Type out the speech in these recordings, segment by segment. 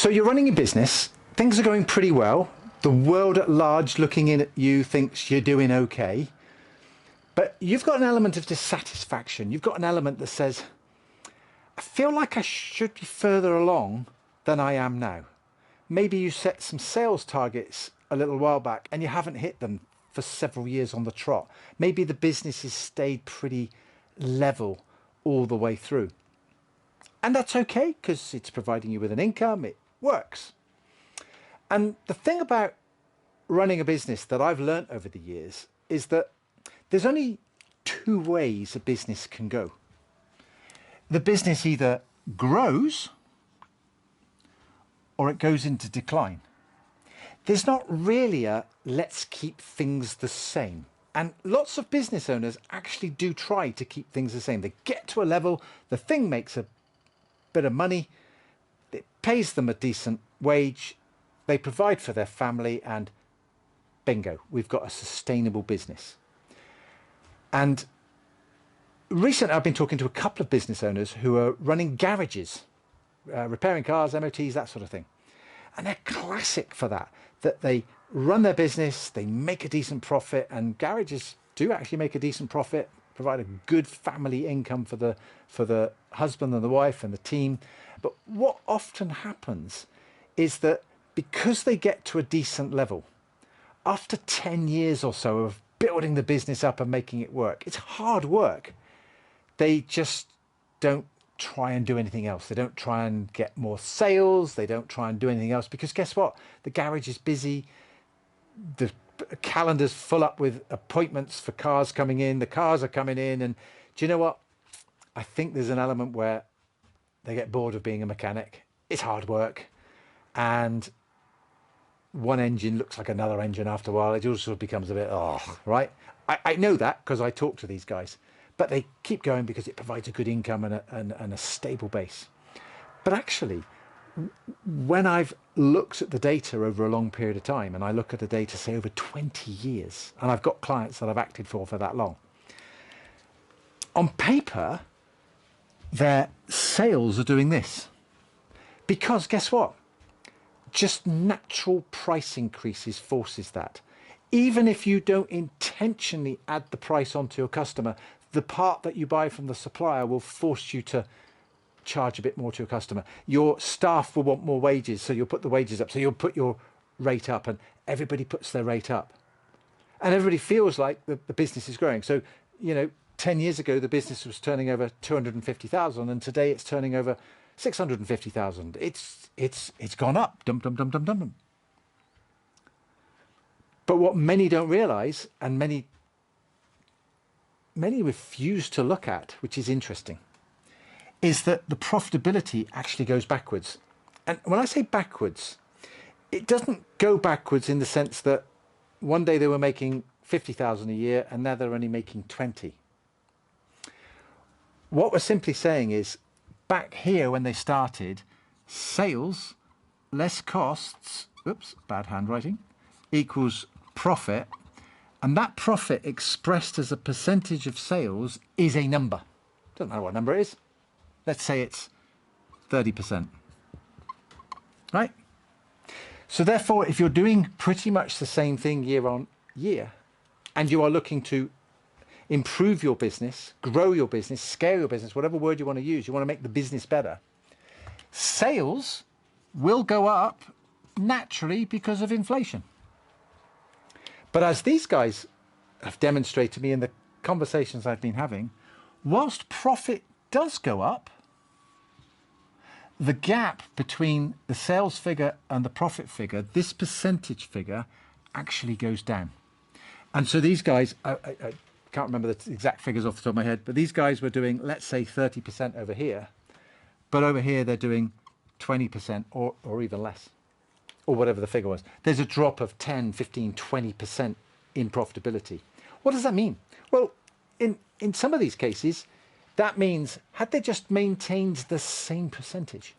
So you're running a business, things are going pretty well. The world at large looking in at you thinks you're doing okay. But you've got an element of dissatisfaction. You've got an element that says, I feel like I should be further along than I am now. Maybe you set some sales targets a little while back and you haven't hit them for several years on the trot. Maybe the business has stayed pretty level all the way through. And that's okay because it's providing you with an income, it works. And the thing about running a business that I've learned over the years is that there's only two ways a business can go. The business either grows or it goes into decline. There's not really a let's keep things the same. And lots of business owners actually do try to keep things the same. They get to a level, the thing makes a bit of money, it pays them a decent wage, they provide for their family, and bingo, we've got a sustainable business. And recently I've been talking to a couple of business owners who are running garages, repairing cars, MOTs, that sort of thing. And they're classic for that they run their business, they make a decent profit, and garages do actually make a decent profit, provide a good family income for the husband and the wife and the team. But what often happens is that because they get to a decent level, after 10 years or so of building the business up and making it work, it's hard work. They just don't try and do anything else. They don't try and get more sales. They don't try and do anything else because guess what? The garage is busy. The calendar's full up with appointments for cars coming in. The cars are coming in. And do you know what? I think there's an element where they get bored of being a mechanic. It's hard work. And one engine looks like another engine after a while. It also becomes a bit, right? I know that because I talk to these guys. But they keep going because it provides a good income and a stable base. But actually, when I've looked at the data over a long period of time, and I look at the data, say, over 20 years, and I've got clients that I've acted for that long, on paper, their sales are doing this. Because guess what? Just natural price increases forces that. Even if you don't intentionally add the price onto your customer, the part that you buy from the supplier will force you to charge a bit more to your customer. Your staff will want more wages, so you'll put the wages up. So you'll put your rate up, and everybody puts their rate up. And everybody feels like the business is growing. So, 10 years ago, the business was turning over 250,000, and today it's turning over 650,000. It's gone up. Dum, dum, dum, dum, dum, dum. But what many don't realize, and many refuse to look at, which is interesting, is that the profitability actually goes backwards. And when I say backwards, it doesn't go backwards in the sense that one day they were making 50,000 a year and now they're only making 20. What we're simply saying is back here when they started, sales less costs, oops, bad handwriting, equals profit. And that profit expressed as a percentage of sales is a number. Doesn't matter what number it is. Let's say it's 30%. Right? So therefore, if you're doing pretty much the same thing year on year, and you are looking to improve your business, grow your business, scale your business, whatever word you want to use, you want to make the business better, sales will go up naturally because of inflation. But as these guys have demonstrated to me in the conversations I've been having, whilst profit does go up, the gap between the sales figure and the profit figure, this percentage figure, actually goes down. And so these guys, I can't remember the exact figures off the top of my head, but these guys were doing, let's say, 30% over here. But over here, they're doing 20% or even less, or whatever the figure was. There's a drop of 10, 15, 20% in profitability. What does that mean? Well, in some of these cases, that means had they just maintained the same percentage,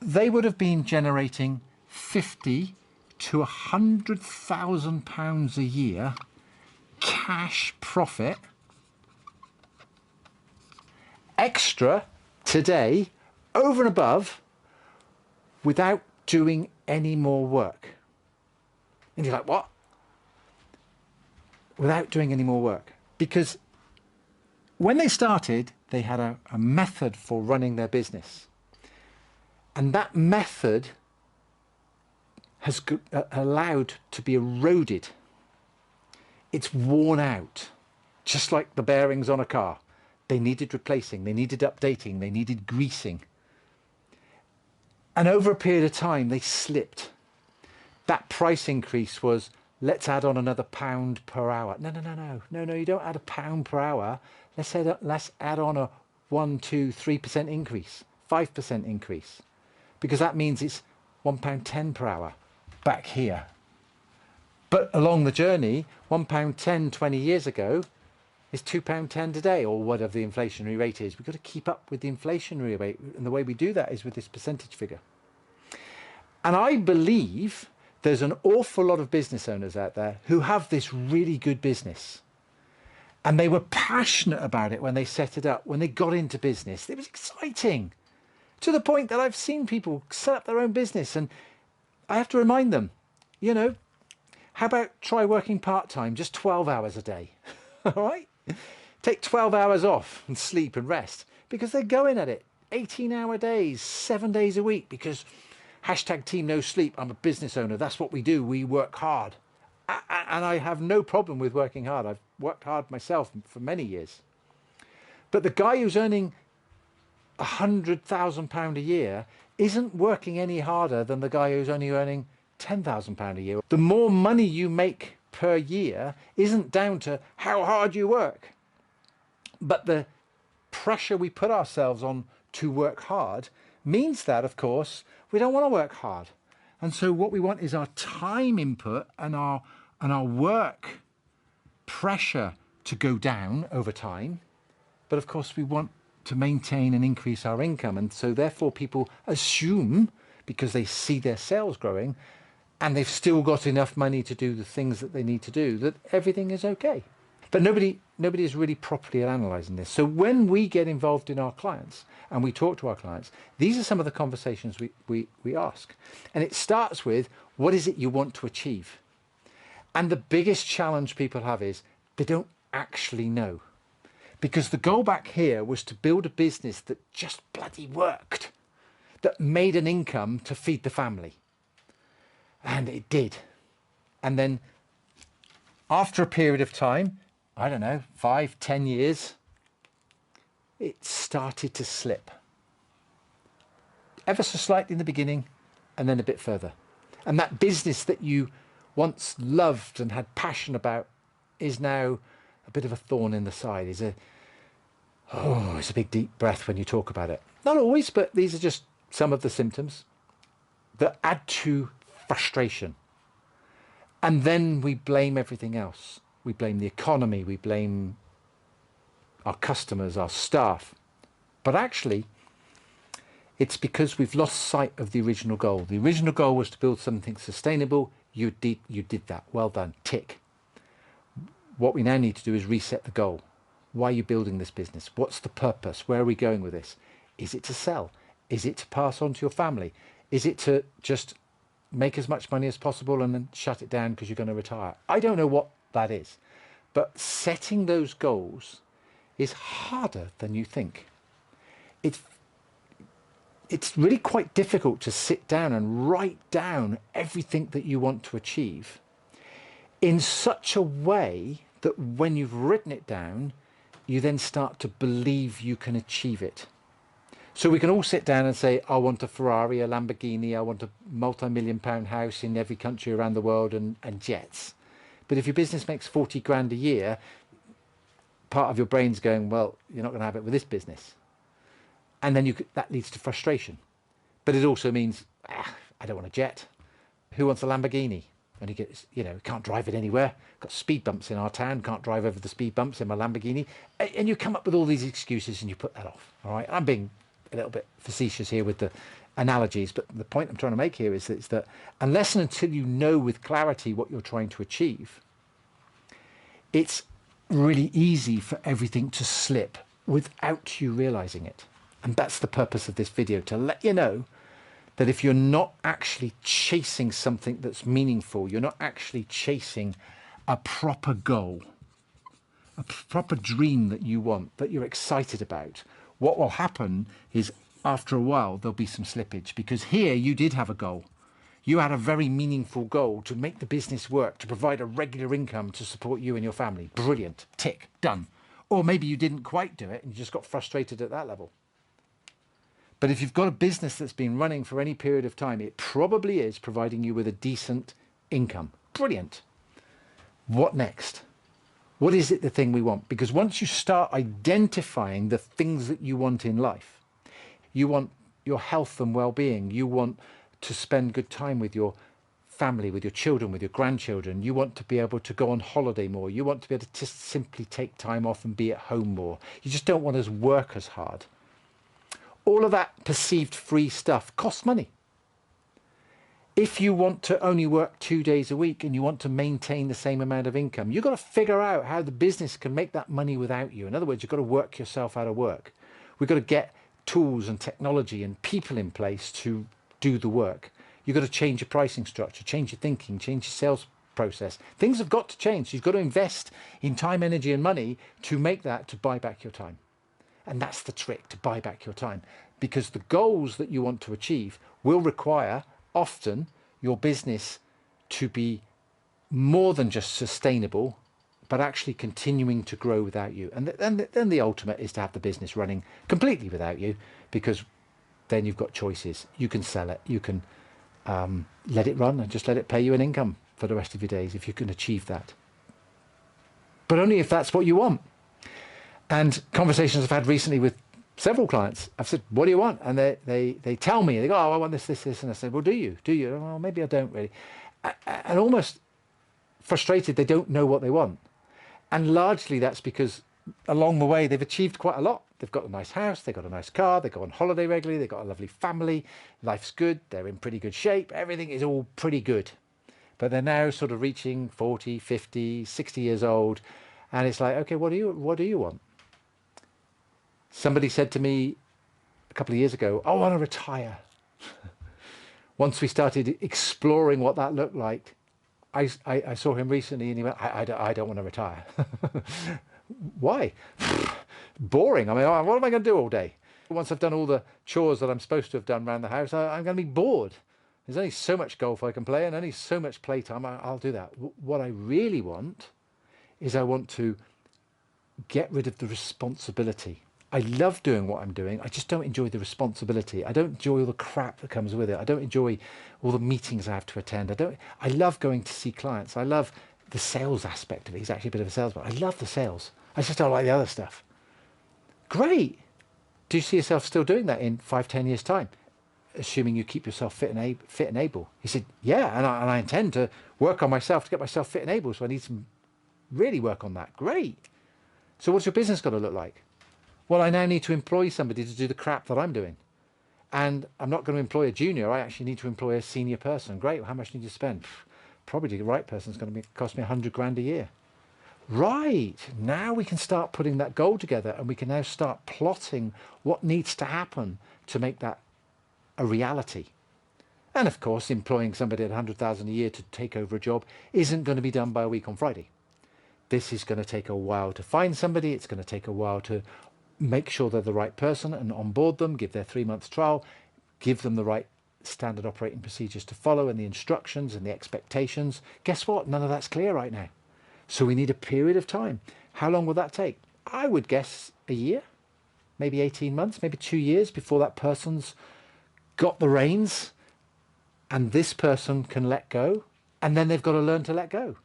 they would have been generating 50 to 100,000 pounds a year cash profit extra today over and above without doing any more work. And you're like, what? Without doing any more work. Because when they started, they had a method for running their business. And that method has allowed to be eroded. It's worn out, just like the bearings on a car. They needed replacing, they needed updating, they needed greasing. And over a period of time, they slipped. That price increase was, let's add on another £1 per hour. No, you don't add £1 per hour. Let's add on a 1, 2, 3% increase, 5% increase. Because that means it's £1.10 per hour back here. But along the journey, £1.10 20 years ago is £2.10 today, or whatever the inflationary rate is. We've got to keep up with the inflationary rate, and the way we do that is with this percentage figure. And I believe there's an awful lot of business owners out there who have this really good business, and they were passionate about it when they set it up, when they got into business. It was exciting, to the point that I've seen people set up their own business, and I have to remind them, how about try working part-time, just 12 hours a day, all right? Take 12 hours off and sleep and rest, because they're going at it 18-hour days, 7 days a week, because #team no sleep. I'm a business owner. That's what we do. We work hard. And I have no problem with working hard. I've worked hard myself for many years. But the guy who's earning £100,000 a year isn't working any harder than the guy who's only earning £10,000 a year. The more money you make per year isn't down to how hard you work, but the pressure we put ourselves on to work hard means that, of course, we don't want to work hard. And so what we want is our time input and our work pressure to go down over time. But of course, we want to maintain and increase our income. And so therefore people assume, because they see their sales growing and they've still got enough money to do the things that they need to do, that everything is okay. But nobody is really properly analysing this. So when we get involved in our clients and we talk to our clients, these are some of the conversations we ask. And it starts with, what is it you want to achieve? And the biggest challenge people have is they don't actually know. Because the goal back here was to build a business that just bloody worked, that made an income to feed the family. And it did. And then after a period of time, I don't know, 5, 10 years, it started to slip. Ever so slightly in the beginning, and then a bit further. And that business that you once loved and had passion about is now a bit of a thorn in the side. It's a big deep breath when you talk about it. Not always, but these are just some of the symptoms that add to frustration. And then we blame everything else. We blame the economy, we blame our customers, our staff. But actually, it's because we've lost sight of the original goal. The original goal was to build something sustainable. You did that. Well done. Tick. What we now need to do is reset the goal. Why are you building this business? What's the purpose? Where are we going with this? Is it to sell? Is it to pass on to your family? Is it to just make as much money as possible and then shut it down because you're going to retire? I don't know what that is, but setting those goals is harder than you think. It's really quite difficult to sit down and write down everything that you want to achieve in such a way that when you've written it down, you then start to believe you can achieve it. So we can all sit down and say, I want a Ferrari, a Lamborghini, I want a multi-million-pound house in every country around the world and jets. But if your business makes 40 grand a year, part of your brain's going, well, you're not going to have it with this business. And then that leads to frustration. But it also means, I don't want a jet. Who wants a Lamborghini? And you can't drive it anywhere. Got speed bumps in our town, can't drive over the speed bumps in my Lamborghini. And you come up with all these excuses and you put that off. All right, I'm being a little bit facetious here with the analogies, but the point I'm trying to make here is that unless and until you know with clarity what you're trying to achieve, it's really easy for everything to slip without you realizing it. And that's the purpose of this video, to let you know that if you're not actually chasing something that's meaningful, you're not actually chasing a proper goal, a proper dream that you want, that you're excited about, what will happen is after a while there'll be some slippage, because here you did have a goal. You had a very meaningful goal to make the business work, to provide a regular income to support you and your family. Brilliant. Tick. Done. Or maybe you didn't quite do it and you just got frustrated at that level. But if you've got a business that's been running for any period of time, it probably is providing you with a decent income. Brilliant. What next? What is it, the thing we want? Because once you start identifying the things that you want in life, you want your health and well-being, you want to spend good time with your family, with your children, with your grandchildren, you want to be able to go on holiday more, you want to be able to just simply take time off and be at home more. You just don't want to work as hard. All of that perceived free stuff costs money. If you want to only work 2 days a week and you want to maintain the same amount of income, you've got to figure out how the business can make that money without you. In other words, you've got to work yourself out of work. We've got to get tools and technology and people in place to do the work. You've got to change your pricing structure, change your thinking, change your sales process. Things have got to change. You've got to invest in time, energy and money to make that, to buy back your time. And that's the trick, to buy back your time, because the goals that you want to achieve will require often your business to be more than just sustainable, but actually continuing to grow without you. And then the ultimate is to have the business running completely without you, because then you've got choices. You can sell it, you can let it run and just let it pay you an income for the rest of your days if you can achieve that. But only if that's what you want. And conversations I've had recently with several clients, I've said, what do you want? And they tell me, they go, oh, I want this. And I said, well, do you? Well, maybe I don't really. And almost frustrated, they don't know what they want. And largely that's because along the way, they've achieved quite a lot. They've got a nice house, they've got a nice car, they go on holiday regularly, they've got a lovely family, life's good, they're in pretty good shape, everything is all pretty good. But they're now sort of reaching 40, 50, 60 years old. And it's like, okay, what do you want? Somebody said to me a couple of years ago, I want to retire. Once we started exploring what that looked like, I saw him recently and he went, I don't want to retire. Why? Boring. I mean, what am I going to do all day? Once I've done all the chores that I'm supposed to have done around the house, I'm going to be bored. There's only so much golf I can play and only so much playtime. I'll do that. What I really want is I want to get rid of the responsibility. I love doing what I'm doing. I just don't enjoy the responsibility. I don't enjoy all the crap that comes with it. I don't enjoy all the meetings I have to attend. I love going to see clients. I love the sales aspect of it. He's actually a bit of a salesman. I love the sales. I just don't like the other stuff. Great. Do you see yourself still doing that in 5-10 years time? Assuming you keep yourself fit and able. He said, yeah, and I intend to work on myself to get myself fit and able. So I need to really work on that. Great. So what's your business got to look like? Well, I now need to employ somebody to do the crap that I'm doing. And I'm not going to employ a junior. I actually need to employ a senior person. Great. Well, how much do you need to spend? Probably the right person is going to cost me 100 grand a year. Right. Now we can start putting that goal together and we can now start plotting what needs to happen to make that a reality. And of course, employing somebody at 100,000 a year to take over a job isn't going to be done by a week on Friday. This is going to take a while to find somebody. It's going to take a while to make sure they're the right person and onboard them, give their 3-month trial, give them the right standard operating procedures to follow and the instructions and the expectations. Guess what? None of that's clear right now. So we need a period of time. How long will that take? I would guess a year, maybe 18 months, maybe 2 years before that person's got the reins and this person can let go. And then they've got to learn to let go.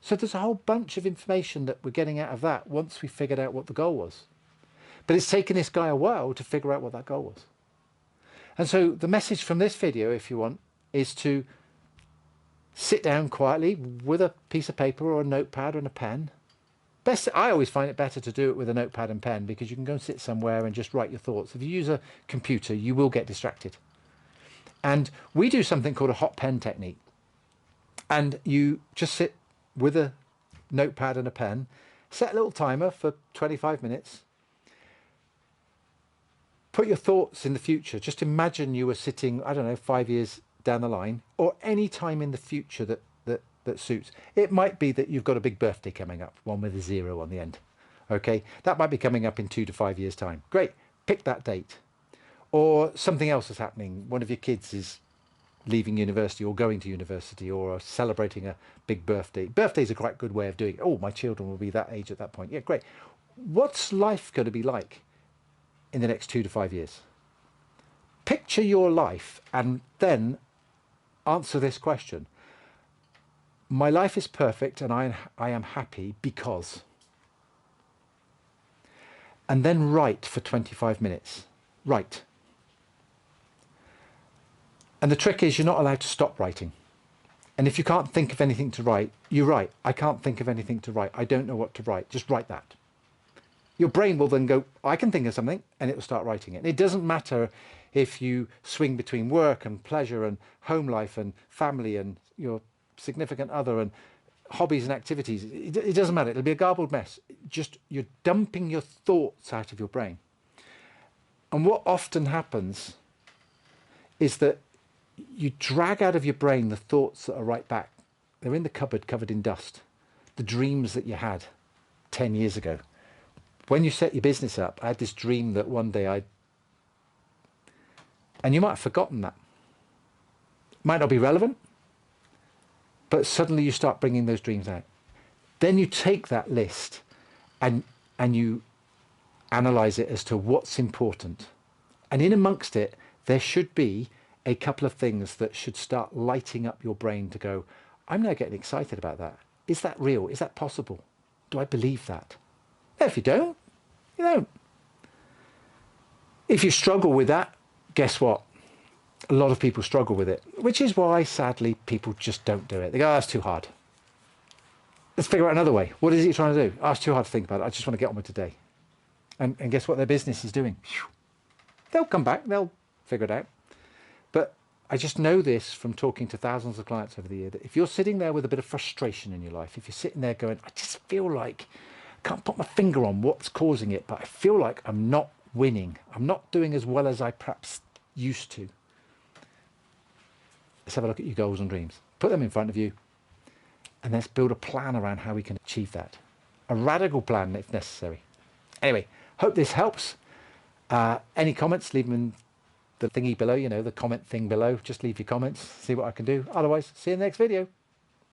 So there's a whole bunch of information that we're getting out of that once we figured out what the goal was. But it's taken this guy a while to figure out what that goal was. And so the message from this video, if you want, is to sit down quietly with a piece of paper or a notepad and a pen. I always find it better to do it with a notepad and pen because you can go and sit somewhere and just write your thoughts. If you use a computer, you will get distracted. And we do something called a hot pen technique. And you just sit with a notepad and a pen, set a little timer for 25 minutes, Put your thoughts in the future. Just imagine you were sitting, I don't know, 5 years down the line, or any time in the future that suits. It might be that you've got a big birthday coming up, one with a 0 on the end. Okay, that might be coming up in 2 to 5 years' time. Great, pick that date. Or something else is happening. One of your kids is leaving university or going to university or celebrating a big birthday. Birthday's a quite good way of doing it. Oh, my children will be that age at that point. Yeah, great. What's life going to be like in the next 2 to 5 years? Picture your life and then answer this question. My life is perfect and I am happy because. And then write for 25 minutes. Write. And the trick is you're not allowed to stop writing. And if you can't think of anything to write, you write. I can't think of anything to write. I don't know what to write. Just write that. Your brain will then go, I can think of something, and it will start writing it. And it doesn't matter if you swing between work and pleasure and home life and family and your significant other and hobbies and activities. It doesn't matter. It'll be a garbled mess. Just you're dumping your thoughts out of your brain. And what often happens is that you drag out of your brain the thoughts that are right back. They're in the cupboard covered in dust. The dreams that you had 10 years ago. When you set your business up, I had this dream that one day and you might have forgotten that. Might not be relevant, but suddenly you start bringing those dreams out. Then you take that list and you analyze it as to what's important. And in amongst it, there should be a couple of things that should start lighting up your brain to go, I'm now getting excited about that. Is that real? Is that possible? Do I believe that? If you don't, you don't. If you struggle with that, guess what? A lot of people struggle with it, which is why, sadly, people just don't do it. They go, oh, that's too hard. Let's figure out another way. What is it you're trying to do? Oh, it's too hard to think about it. I just want to get on with today. And guess what their business is doing? They'll come back. They'll figure it out. But I just know this from talking to thousands of clients over the year, that if you're sitting there with a bit of frustration in your life, if you're sitting there going, I just feel like I can't put my finger on what's causing it, but I feel like I'm not winning. I'm not doing as well as I perhaps used to. Let's have a look at your goals and dreams. Put them in front of you and let's build a plan around how we can achieve that. A radical plan if necessary. Anyway, hope this helps. Any comments, leave them in the thingy below, the comment thing below. Just leave your comments, see what I can do. Otherwise, see you in the next video.